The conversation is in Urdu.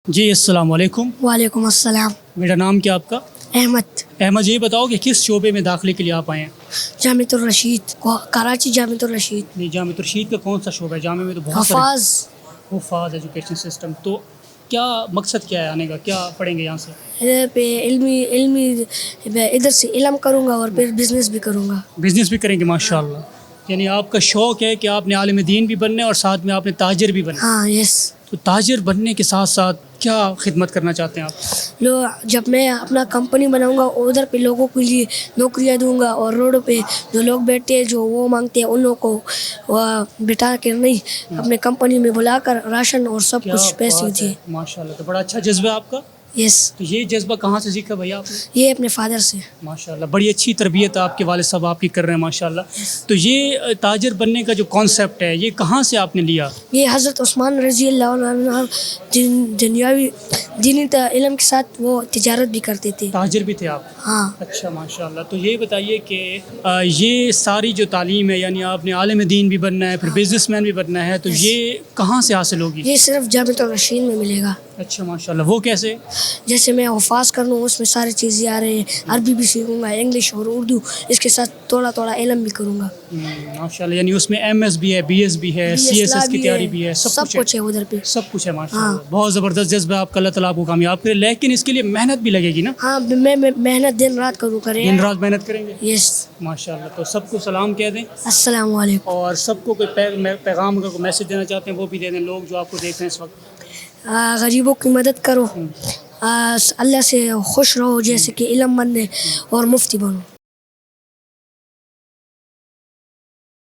جی السلام علیکم. وعلیکم السلام. میرا نام کیا آپ کا؟ احمد. احمد یہ بتاؤ کہ کس شعبے میں داخلے کے لیے آپ آئے ہیں؟ جامعۃ الرشید، کراچی جامعۃ الرشید. نہیں، جامعۃ الرشید کا کون سا شعبہ ہے؟ جامعہ میں تو بہت حفاظ. حفاظ ایجوکیشن سسٹم. تو کیا مقصد کیا ہے آنے کا؟ کیا پڑھیں گے یہاں سے؟ ادھر پہ علمی ادھر سے علم کروں گا اور پھر بزنس بھی کروں گا. بزنس بھی کریں گے ماشاء اللہ. یعنی آپ کا شوق ہے کہ آپ نے عالم دین بھی بننا ہے اور ساتھ میں آپ نے تاجر بھی بننا ہے. ہاں یس. تو تاجر بننے کے ساتھ ساتھ کیا خدمت کرنا چاہتے ہیں آپ؟ جب میں اپنا کمپنی بناؤں گا ادھر پہ لوگوں کے لیے نوکریاں دوں گا، اور روڈوں پہ جو لوگ بیٹھتے ہیں جو وہ مانگتے ہیں ان لوگوں کو بٹھا کر نہیں، اپنے کمپنی میں بلا کر راشن اور سب کچھ پیسے دیے. ماشاء اللہ. تو بڑا اچھا جذبہ ہے آپ کا. یس. تو یہ جذبہ کہاں سے سیکھا بھیا آپ نے؟ یہ اپنے فادر سے. ماشاء اللہ. بڑی اچھی تربیت آپ کے والد صاحب آپ کی کر رہے ہیں ماشاء اللہ. تو یہ تاجر بننے کا جو کانسیپٹ ہے یہ کہاں سے آپ نے لیا؟ یہ حضرت عثمان رضی اللہ عنہ دنیاوی دینی علم کے ساتھ وہ تجارت بھی کرتے تھے. تاجر بھی تھے آپ؟ ہاں. اچھا ماشاء اللہ. تو یہ بتائیے کہ یہ ساری جو تعلیم ہے، یعنی آپ نے عالم دین بھی بننا ہے، پھر بزنس مین بھی بننا ہے، تو یہ کہاں سے حاصل ہوگی؟ یہ صرف جامعۃ الرشید میں ملے گا. اچھا ماشاء اللہ. وہ کیسے؟ جیسے میں حفاظ کر لوں اس میں ساری چیزیں آ رہے ہیں، عربی بھی سیکھوں گا، انگلش اور اردو، اس کے ساتھ تھوڑا تھوڑا علم بھی کروں گا. ماشاء اللہ. یعنی اس میں ایم ایس بھی ہے، بی ایس بھی ہے، سی ایس ایس کی تیاری بھی ہے، سب کچھ ہے ادھر پہ. سب کچھ ہے ماشاء اللہ. بہت زبردست جذبہ آپ کا. اللہ تعالیٰ آپ کو کامیاب کرے، لیکن اس کے لیے محنت بھی لگے گی نا؟ ہاں میں محنت دن رات کروں کرے. دن رات محنت کریں گے. یس. ماشاء اللہ. تو سب کو سلام کہہ دیں. السلام علیکم. اور سب کو کوئی پیغام اگر کوئی میسج دینا چاہتے ہیں وہ بھی دے دیں. لوگ جو آپ کو دیکھ رہے ہیں اس وقت، غریبوں کی مدد کرو، اللہ سے خوش رہو، جیسے کہ علم بننے اور مفتی بنو.